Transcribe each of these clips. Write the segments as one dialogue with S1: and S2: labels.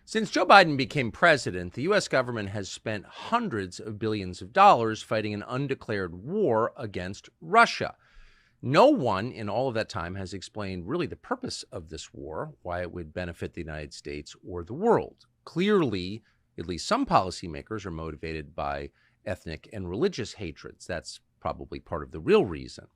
S1: Since Joe Biden became president, the U.S. government has spent hundreds of billions of dollars fighting an undeclared war against Russia. No one in all of that time has explained really the purpose of this war, why it would benefit the United States or the world. Clearly, at least some policymakers are motivated by ethnic and religious hatreds. That's probably part of the real reason.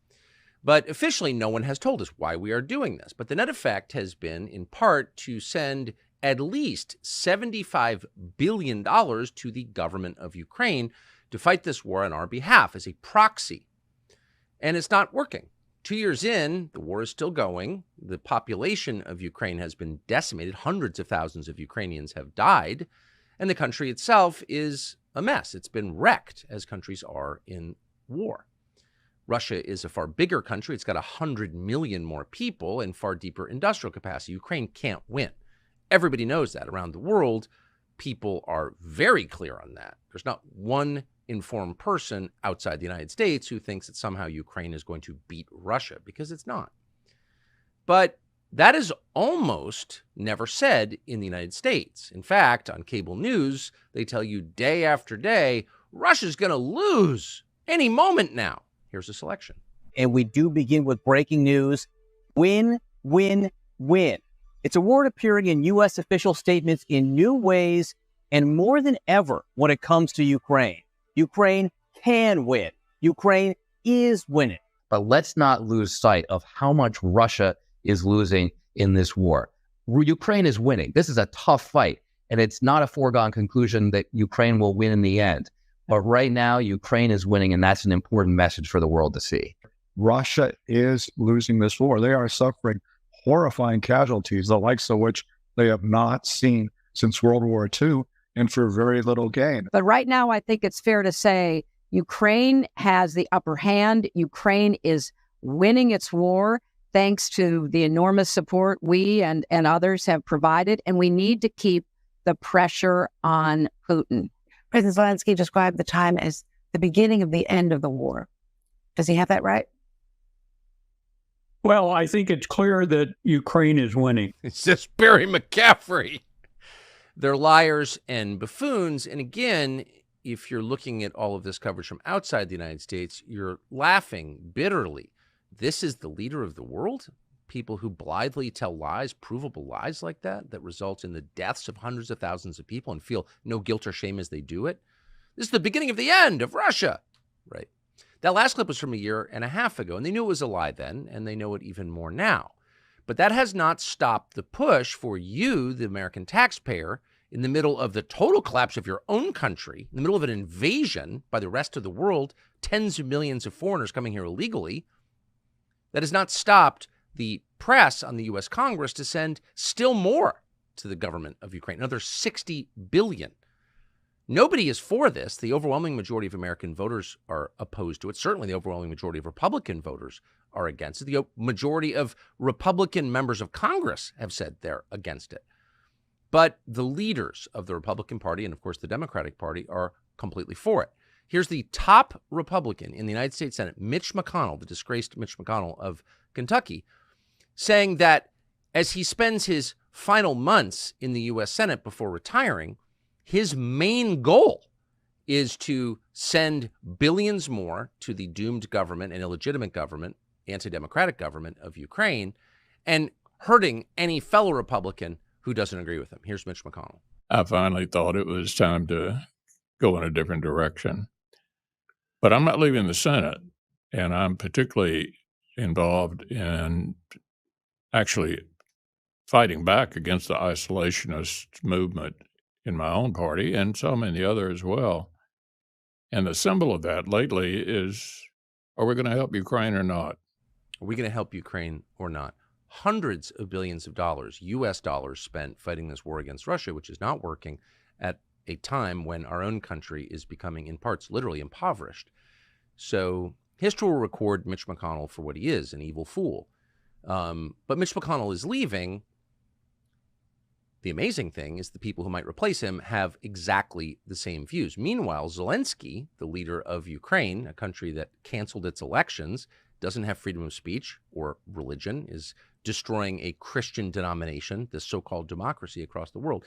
S1: But officially, no one has told us why we are doing this. But the net effect has been, in part, to send at least $75 billion to the government of Ukraine to fight this war on our behalf as a proxy. And it's not working. 2 years in, the war is still going. The population of Ukraine has been decimated. Hundreds of thousands of Ukrainians have died. And the country itself is a mess. It's been wrecked, as countries are in war. Russia is a far bigger country. It's got 100 million more people and far deeper industrial capacity. Ukraine can't win. Everybody knows that around the world. People are very clear on that. There's not one informed person outside the United States who thinks that somehow Ukraine is going to beat Russia, because it's not. But that is almost never said in the United States. In fact, on cable news, they tell you day after day, Russia's going to lose any moment now. Here's a selection.
S2: And we do begin with breaking news. Win, win, win. It's a word appearing in U.S. official statements in new ways and more than ever when it comes to Ukraine. Ukraine can win. Ukraine is winning.
S3: But let's not lose sight of how much Russia is losing in this war. Ukraine is winning. This is a tough fight, and it's not a foregone conclusion that Ukraine will win in the end. But right now, Ukraine is winning, and that's an important message for the world to see.
S4: Russia is losing this war. They are suffering horrifying casualties, the likes of which they have not seen since World War II, and for very little gain.
S5: But right now, I think it's fair to say Ukraine has the upper hand. Ukraine is winning its war thanks to the enormous support we and others have provided, and we need to keep the pressure on Putin.
S6: President Zelensky described the time as the beginning of the end of the war. Does he have that right?
S7: Well, I think it's clear that Ukraine is winning.
S1: It's just Barry McCaffrey. They're liars and buffoons. And again, if you're looking at all of this coverage from outside the United States, you're laughing bitterly. This is the leader of the world? People who blithely tell lies, provable lies like that result in the deaths of hundreds of thousands of people and feel no guilt or shame as they do it. This is the beginning of the end of Russia, right? That last clip was from a year and a half ago, and they knew it was a lie then, and they know it even more now. But that has not stopped the push for you, the American taxpayer, in the middle of the total collapse of your own country, in the middle of an invasion by the rest of the world, tens of millions of foreigners coming here illegally. That has not stopped the press on the U.S. Congress to send still more to the government of Ukraine, another $60 billion. Nobody is for this. The overwhelming majority of American voters are opposed to it. Certainly the overwhelming majority of Republican voters are against it. The majority of Republican members of Congress have said they're against it. But the leaders of the Republican Party and, of course, the Democratic Party are completely for it. Here's the top Republican in the United States Senate, Mitch McConnell, the disgraced Mitch McConnell of Kentucky, saying that as he spends his final months in the U.S. Senate before retiring, his main goal is to send billions more to the doomed government and illegitimate government, anti-democratic government of Ukraine, and hurting any fellow Republican who doesn't agree with him. Here's Mitch McConnell.
S7: I finally thought it was time to go in a different direction. But I'm not leaving the Senate, and I'm particularly involved in actually fighting back against the isolationist movement in my own party and so many others as well. And the symbol of that lately is, are we going to help Ukraine or not?
S1: Are we going to help Ukraine or not? Hundreds of billions of dollars, U.S. dollars, spent fighting this war against Russia, which is not working at a time when our own country is becoming, in parts, literally impoverished. So history will record Mitch McConnell for what he is, an evil fool. But Mitch McConnell is leaving. The amazing thing is the people who might replace him have exactly the same views. Meanwhile, Zelensky, the leader of Ukraine, a country that canceled its elections, doesn't have freedom of speech or religion, is destroying a Christian denomination, this so-called democracy across the world.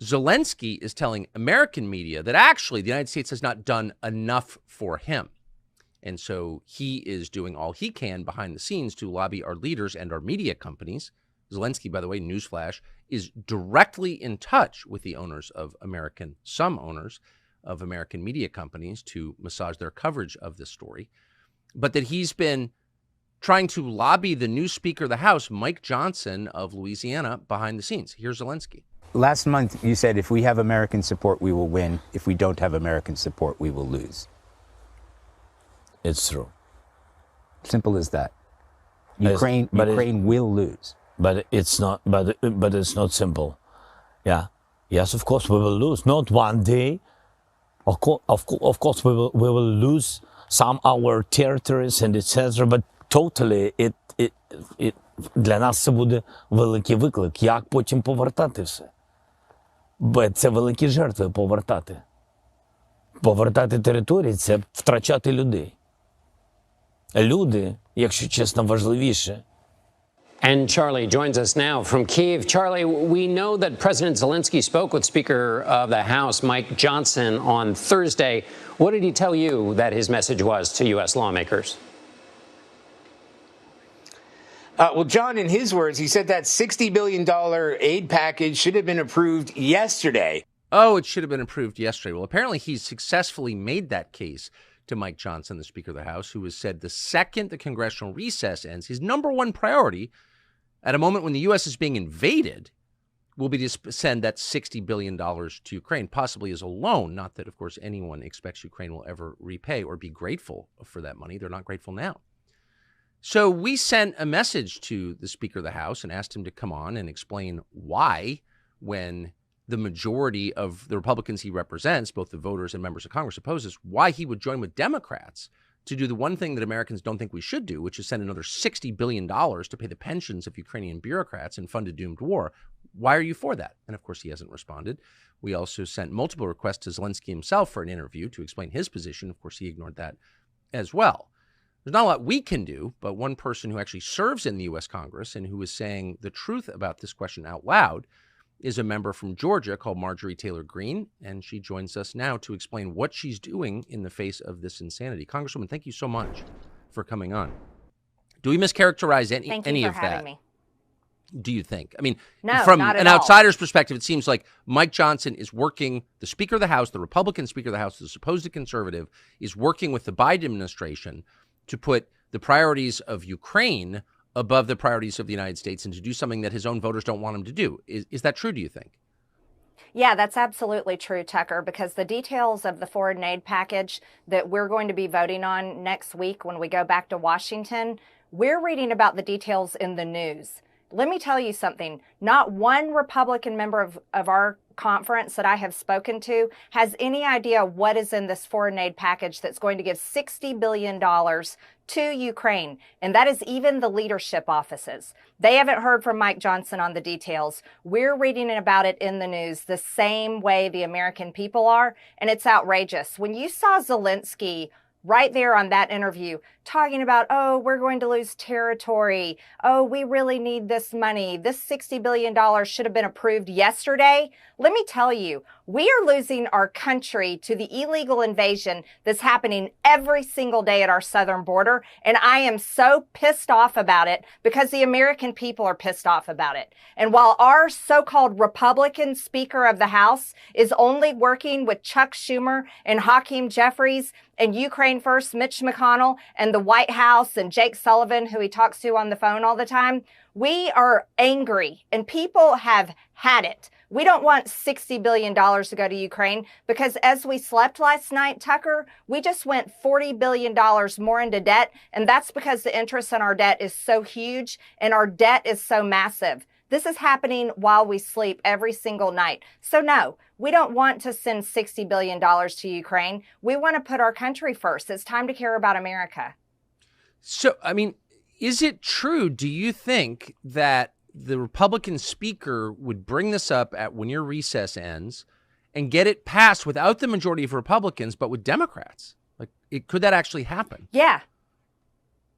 S1: Zelensky is telling American media that actually the United States has not done enough for him. And so he is doing all he can behind the scenes to lobby our leaders and our media companies. Zelensky, by the way, newsflash, is directly in touch with the owners of some owners of American media companies to massage their coverage of this story. But that he's been trying to lobby the new Speaker of the House, Mike Johnson of Louisiana, behind the scenes. Here's Zelensky.
S8: Last month, you said if we have American support, we will win. If we don't have American support, we will lose.
S9: It's true.
S8: Simple as that. Ukraine will lose.
S9: But it's not. But it's not simple. Yeah. Yes, of course we will lose. Not one day. Of course we will lose some our territories and etc. But totally, для нас це буде великий виклик. Як потім повертати все? Бо це великі жертви повертати. Повертати території – це втрачати людей. Люди, якщо чесно, важливіше.
S10: And Charlie joins us now from Kyiv. Charlie, we know that President Zelensky spoke with Speaker of the House Mike Johnson on Thursday. What did he tell you that his message was to U.S. lawmakers?
S11: Well, John, in his words, he said that $60 billion aid package should have been approved yesterday.
S1: Oh, it should have been approved yesterday. Well, apparently he's successfully made that case to Mike Johnson, the Speaker of the House, who has said the second the congressional recess ends, his number one priority at a moment when the U.S. is being invaded will be to send that $60 billion to Ukraine, possibly as a loan. Not that, of course, anyone expects Ukraine will ever repay or be grateful for that money. They're not grateful now. So we sent a message to the Speaker of the House and asked him to come on and explain why, when the majority of the Republicans he represents, both the voters and members of Congress, opposes, why he would join with Democrats to do the one thing that Americans don't think we should do, which is send another $60 billion to pay the pensions of Ukrainian bureaucrats and fund a doomed war. Why are you for that? And of course, he hasn't responded. We also sent multiple requests to Zelensky himself for an interview to explain his position. Of course, he ignored that as well. There's not a lot we can do, but one person who actually serves in the U.S. Congress and who is saying the truth about this question out loud is a member from Georgia called Marjorie Taylor Greene, and she joins us now to explain what she's doing in the face of this insanity. Congresswoman, thank you so much for coming on. Do we mischaracterize any of that? Thank you for having me. Do you think? I mean,
S12: no,
S1: from
S12: not at
S1: an
S12: all.
S1: outsider's perspective, it seems like Mike Johnson is working, the Speaker of the House, the Republican Speaker of the House, the supposed conservative, is working with the Biden administration to put the priorities of Ukraine above the priorities of the United States and to do something that his own voters don't want him to do. Is that true, do you think?
S12: Yeah, that's absolutely true, Tucker, because the details of the foreign aid package that we're going to be voting on next week when we go back to Washington, we're reading about the details in the news. Let me tell you something. Not one Republican member of our conference that I have spoken to has any idea what is in this foreign aid package that's going to give $60 billion to Ukraine. And that is even the leadership offices. They haven't heard from Mike Johnson on the details. We're reading about it in the news the same way the American people are. And it's outrageous. When you saw Zelensky right there on that interview talking about, oh, we're going to lose territory. Oh, we really need this money. This $60 billion should have been approved yesterday. Let me tell you, we are losing our country to the illegal invasion that's happening every single day at our southern border. And I am so pissed off about it because the American people are pissed off about it. And while our so-called Republican Speaker of the House is only working with Chuck Schumer and Hakeem Jeffries and Ukraine First Mitch McConnell and the White House and Jake Sullivan, who he talks to on the phone all the time, we are angry and people have had it. We don't want $60 billion to go to Ukraine because as we slept last night, Tucker, we just went $40 billion more into debt. And that's because the interest on our debt is so huge and our debt is so massive. This is happening while we sleep every single night. So no, we don't want to send $60 billion to Ukraine. We want to put our country first. It's time to care about America.
S1: So, I mean, is it true, do you think, that the Republican speaker would bring this up at when your recess ends and get it passed without the majority of Republicans, but with Democrats? Like, could that actually happen?
S12: Yeah.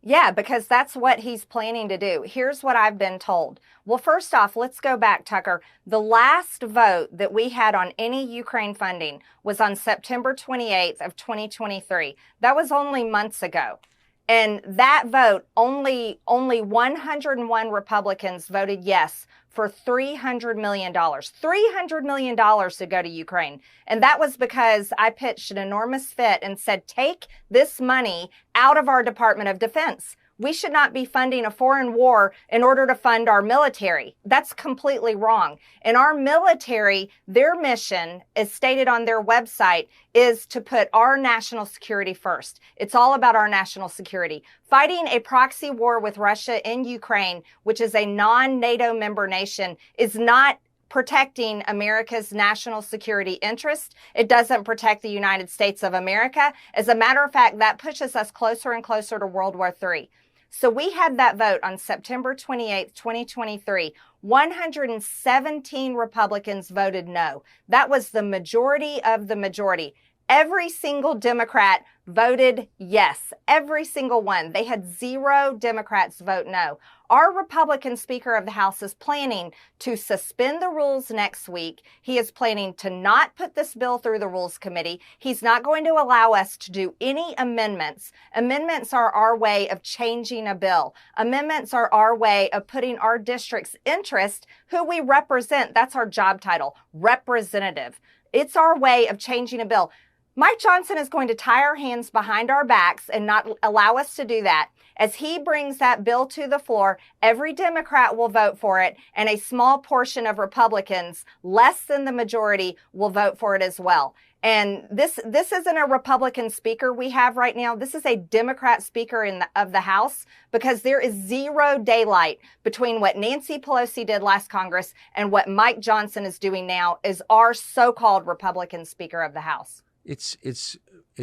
S12: Yeah, because that's what he's planning to do. Here's what I've been told. Well, first off, let's go back, Tucker. The last vote that we had on any Ukraine funding was on September 28th of 2023. That was only months ago. And that vote, only 101 Republicans voted yes for $300 million. $300 million to go to Ukraine. And that was because I pitched an enormous fit and said, take this money out of our Department of Defense. We should not be funding a foreign war in order to fund our military. That's completely wrong. And our military, their mission, as stated on their website, is to put our national security first. It's all about our national security. Fighting a proxy war with Russia in Ukraine, which is a non-NATO member nation, is not protecting America's national security interest. It doesn't protect the United States of America. As a matter of fact, that pushes us closer and closer to World War III. So we had that vote on September 28th, 2023. 117 Republicans voted no. That was the majority of the majority. Every single Democrat voted yes. Every single one. They had 0 Democrats vote no. Our Republican Speaker of the House is planning to suspend the rules next week. He is planning to not put this bill through the Rules Committee. He's not going to allow us to do any amendments. Amendments are our way of changing a bill. Amendments are our way of putting our district's interest, who we represent. That's our job title, representative. It's our way of changing a bill. Mike Johnson is going to tie our hands behind our backs and not allow us to do that. As he brings that bill to the floor, every Democrat will vote for it, and a small portion of Republicans, less than the majority, will vote for it as well. And this isn't a Republican speaker we have right now. This is a Democrat speaker of the House, because there is 0 daylight between what Nancy Pelosi did last Congress and what Mike Johnson is doing now as our so-called Republican Speaker of the House.
S1: It's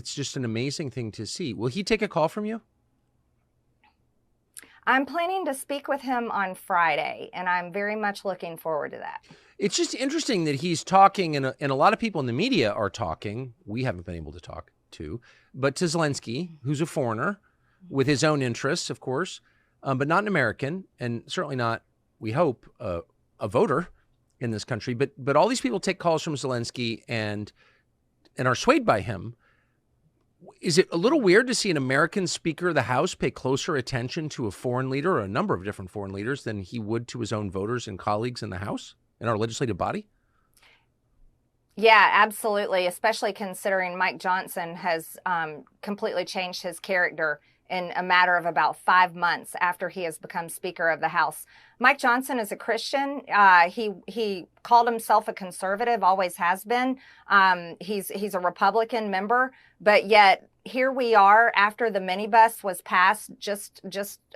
S1: just an amazing thing to see. Will he take a call from you?
S12: I'm planning to speak with him on Friday, and I'm very much looking forward to that.
S1: It's just interesting that he's talking, and a lot of people in the media are talking. We haven't been able to talk to, but to Zelensky, who's a foreigner with his own interests, of course, but not an American, and certainly not, we hope, a voter in this country. But all these people take calls from Zelensky and are swayed by him. Is it a little weird to see an American Speaker of the House pay closer attention to a foreign leader, or a number of different foreign leaders, than he would to his own voters and colleagues in the House, in our legislative body?
S12: Yeah, absolutely, especially considering Mike Johnson has completely changed his character in a matter of about 5 months after he has become Speaker of the House. Mike Johnson is a Christian. He called himself a conservative, always has been. He's a Republican member, but yet here we are after the minibus was passed just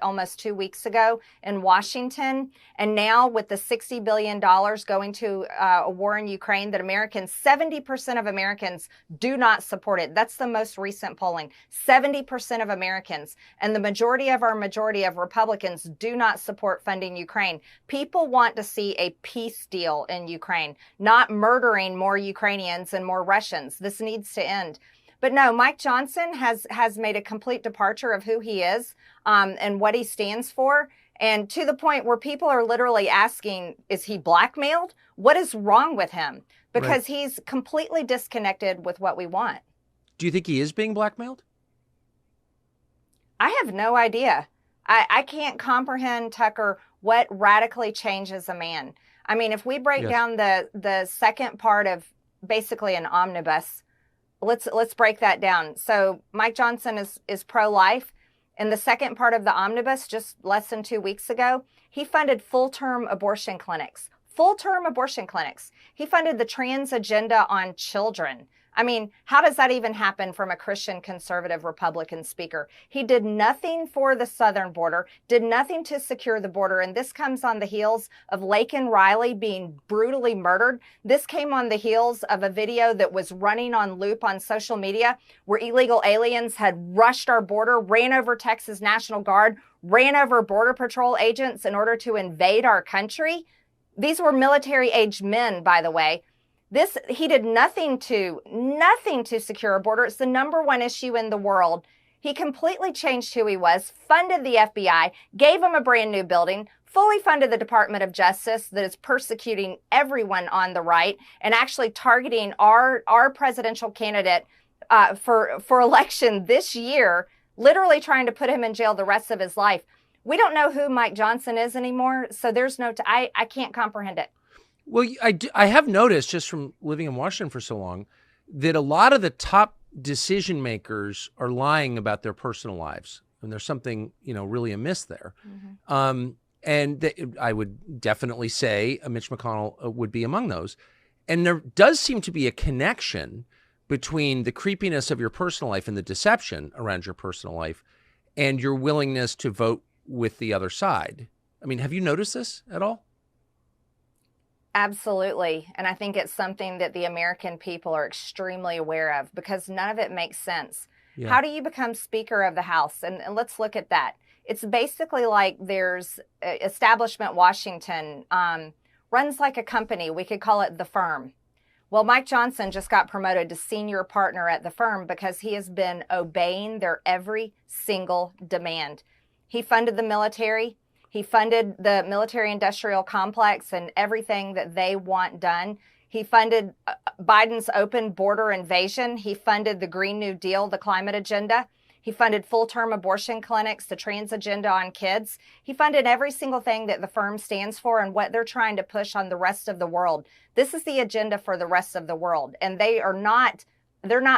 S12: almost 2 weeks ago in Washington. And now with the $60 billion going to a war in Ukraine that 70% of Americans do not support it. That's the most recent polling. 70% of Americans, and the majority of Republicans do not support funding Ukraine. People want to see a peace deal in Ukraine, not murdering more Ukrainians and more Russians. This needs to end. But no, Mike Johnson has made a complete departure of who he is and what he stands for. And to the point where people are literally asking, is he blackmailed? What is wrong with him? Because he's completely disconnected with what we want.
S1: Do you think he is being blackmailed?
S12: I have no idea. I can't comprehend, Tucker, what radically changes a man. I mean, if we break down the second part of basically an omnibus, let's break that down. So Mike Johnson is pro-life. In the second part of the omnibus, just less than 2 weeks ago, he funded full-term abortion clinics. Full-term abortion clinics. He funded the trans agenda on children. I mean, how does that even happen from a Christian conservative Republican speaker? He did nothing for the southern border, did nothing to secure the border. And this comes on the heels of Laken Riley being brutally murdered. This came on the heels of a video that was running on loop on social media where illegal aliens had rushed our border, ran over Texas National Guard, ran over Border Patrol agents in order to invade our country. These were military-aged men, by the way. He did nothing to secure a border. It's the #1 issue in the world. He completely changed who he was, funded the FBI, gave him a brand new building, fully funded the Department of Justice that is persecuting everyone on the right and actually targeting our presidential candidate for election this year, literally trying to put him in jail the rest of his life. We don't know who Mike Johnson is anymore, so there's no I can't comprehend it.
S1: Well, I have noticed just from living in Washington for so long that a lot of the top decision makers are lying about their personal lives, and there's something really amiss there. Mm-hmm. I would definitely say Mitch McConnell would be among those. And there does seem to be a connection between the creepiness of your personal life and the deception around your personal life and your willingness to vote with the other side. I mean, have you noticed this at all?
S12: Absolutely. And I think it's something that the American people are extremely aware of because none of it makes sense. Yeah. How do you become Speaker of the House? And let's look at that. It's basically like there's establishment Washington runs like a company. We could call it the firm. Well, Mike Johnson just got promoted to senior partner at the firm because he has been obeying their every single demand. He funded the military. He funded the military-industrial complex and everything that they want done. He funded Biden's open border invasion. He funded the Green New Deal, the climate agenda. He funded full-term abortion clinics, the trans agenda on kids. He funded every single thing that the firm stands for and what they're trying to push on the rest of the world. This is the agenda for the rest of the world, and they're not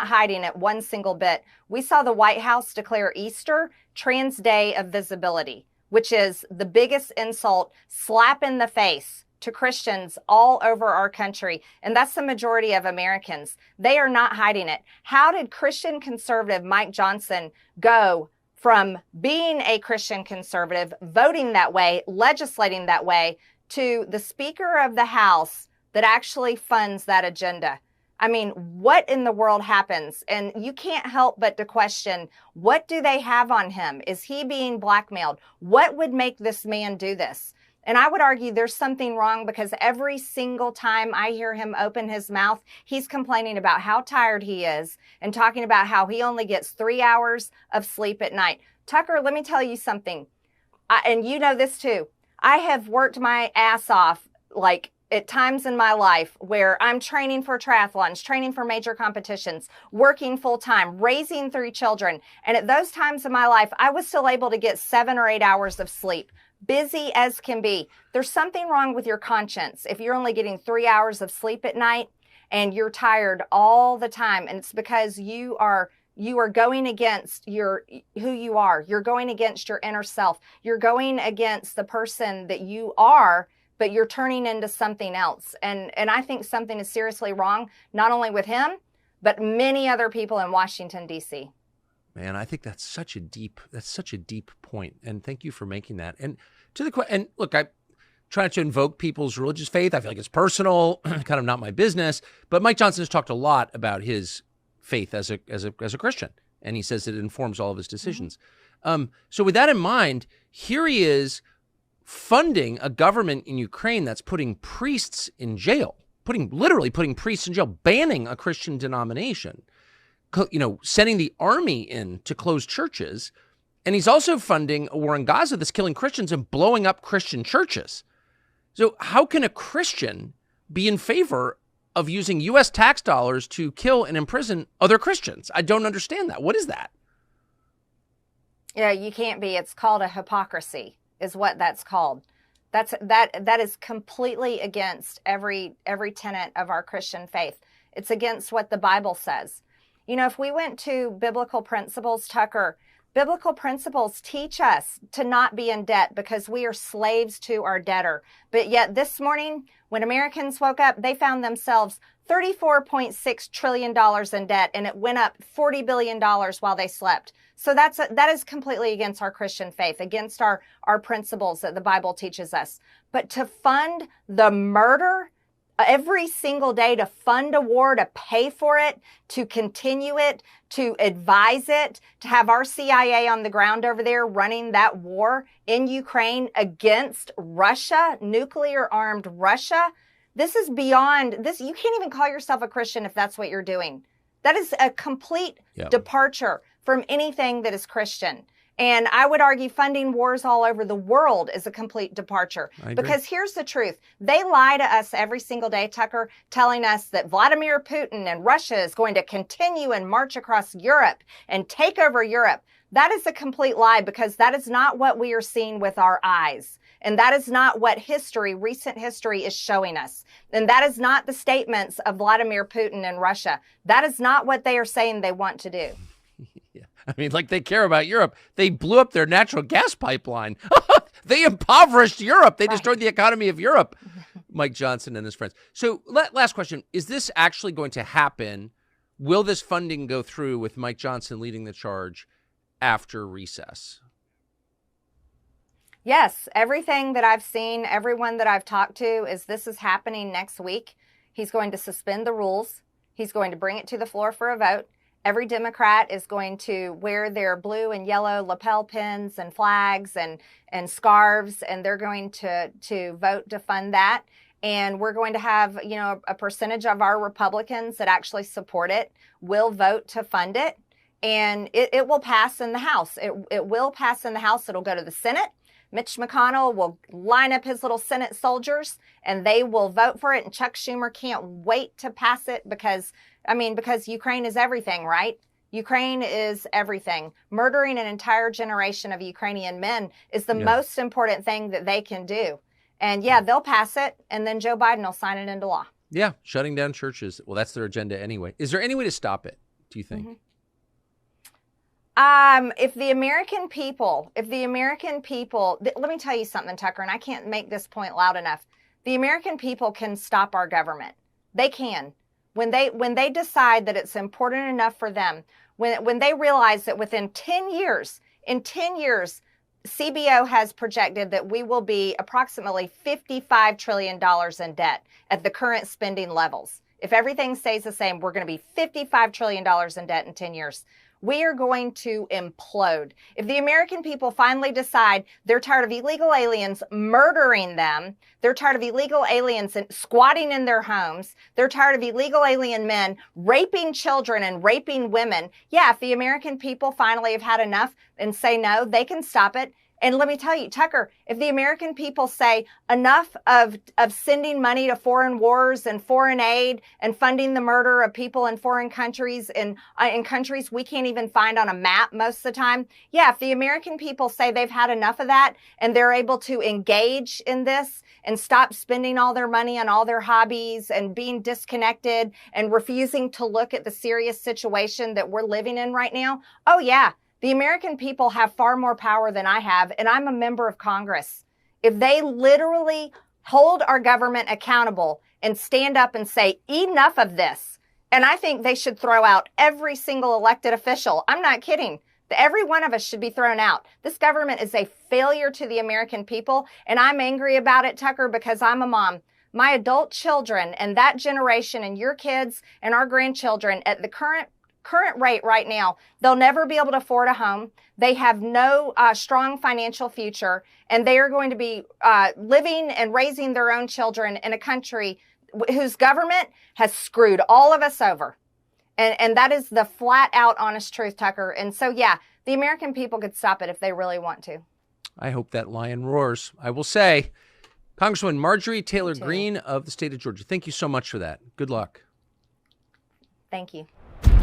S12: hiding it one single bit. We saw the White House declare Easter Trans Day of Visibility, which is the biggest insult, slap in the face to Christians all over our country. And that's the majority of Americans. They are not hiding it. How did Christian conservative Mike Johnson go from being a Christian conservative, voting that way, legislating that way, to the Speaker of the House that actually funds that agenda? I mean, what in the world happens? And you can't help but to question, what do they have on him? Is he being blackmailed? What would make this man do this? And I would argue there's something wrong because every single time I hear him open his mouth, he's complaining about how tired he is and talking about how he only gets 3 hours of sleep at night. Tucker, let me tell you something. And you know this too. I have worked my ass off like at times in my life where I'm training for triathlons, training for major competitions, working full time, raising 3 children. And at those times in my life, I was still able to get 7 or 8 hours of sleep. Busy as can be. There's something wrong with your conscience if you're only getting 3 hours of sleep at night and you're tired all the time. And it's because you are going against who you are. You're going against your inner self. You're going against the person that you are, but you're turning into something else. And I think something is seriously wrong, not only with him, but many other people in Washington, D.C.
S1: Man, I think that's such a deep point. And thank you for making that. And and look, I try to invoke people's religious faith. I feel like it's personal, kind of not my business. But Mike Johnson has talked a lot about his faith as a Christian. And he says it informs all of his decisions. Mm-hmm. So with that in mind, here he is funding a government in Ukraine that's putting priests in jail, literally putting priests in jail, banning a Christian denomination, sending the army in to close churches. And he's also funding a war in Gaza that's killing Christians and blowing up Christian churches. So how can a Christian be in favor of using U.S. tax dollars to kill and imprison other Christians? I don't understand that. What is that?
S12: Yeah, you can't be. It's called a hypocrisy is what that's called. That is completely against every tenet of our Christian faith. It's against what the Bible says. If we went to biblical principles, Tucker, biblical principles teach us to not be in debt because we are slaves to our debtor. But yet this morning, when Americans woke up, they found themselves $34.6 trillion in debt, and it went up $40 billion while they slept. So that is completely against our Christian faith, against our principles that the Bible teaches us. But to fund the murder every single day, to fund a war, to pay for it, to continue it, to advise it, to have our CIA on the ground over there running that war in Ukraine against Russia, nuclear-armed Russia. This is beyond this. You can't even call yourself a Christian if that's what you're doing. That is a complete departure from anything that is Christian. And I would argue funding wars all over the world is a complete departure. Because here's the truth. They lie to us every single day, Tucker, telling us that Vladimir Putin and Russia is going to continue and march across Europe and take over Europe. That is a complete lie, because that is not what we are seeing with our eyes. And that is not what history, recent history, is showing us. And that is not the statements of Vladimir Putin and Russia. That is not what they are saying they want to do.
S1: Yeah. I mean, like they care about Europe. They blew up their natural gas pipeline. They impoverished Europe. They destroyed the economy of Europe. Mike Johnson and his friends. So last question. Is this actually going to happen? Will this funding go through with Mike Johnson leading the charge after recess?
S12: Yes. Everything that I've seen, everyone that I've talked to, is this is happening next week. He's going to suspend the rules. He's going to bring it to the floor for a vote. Every Democrat is going to wear their blue and yellow lapel pins and flags and scarves, and they're going to vote to fund that. And we're going to have, a percentage of our Republicans that actually support it will vote to fund it. And it will pass in the House. It will pass in the House. It'll go to the Senate. Mitch McConnell will line up his little Senate soldiers, and they will vote for it. And Chuck Schumer can't wait to pass it because Ukraine is everything, right? Ukraine is everything. Murdering an entire generation of Ukrainian men is the most important thing that they can do. And they'll pass it, and then Joe Biden will sign it into law.
S1: Yeah, shutting down churches. Well, that's their agenda anyway. Is there any way to stop it, do you think?
S12: Mm-hmm. If the American people, let me tell you something, Tucker, and I can't make this point loud enough. The American people can stop our government. They can. When they decide that it's important enough for them, when they realize that within 10 years, CBO has projected that we will be approximately $55 trillion in debt at the current spending levels. If everything stays the same, we're going to be $55 trillion in debt in 10 years. We are going to implode. If the American people finally decide they're tired of illegal aliens murdering them, they're tired of illegal aliens squatting in their homes, they're tired of illegal alien men raping children and raping women, if the American people finally have had enough and say no, they can stop it. And let me tell you, Tucker, if the American people say enough of sending money to foreign wars and foreign aid and funding the murder of people in foreign countries, in countries we can't even find on a map most of the time, if the American people say they've had enough of that and they're able to engage in this and stop spending all their money on all their hobbies and being disconnected and refusing to look at the serious situation that we're living in right now, the American people have far more power than I have, and I'm a member of Congress. If they literally hold our government accountable and stand up and say, enough of this, and I think they should throw out every single elected official. I'm not kidding. Every one of us should be thrown out. This government is a failure to the American people, and I'm angry about it, Tucker, because I'm a mom. My adult children and that generation and your kids and our grandchildren at the current rate right now, they'll never be able to afford a home. They have no strong financial future, and they are going to be living and raising their own children in a country whose government has screwed all of us over. And that is the flat out honest truth, Tucker. And so, the American people could stop it if they really want to.
S1: I hope that lion roars. I will say, Congresswoman Marjorie Taylor Greene of the state of Georgia, thank you so much for that. Good luck.
S12: Thank you.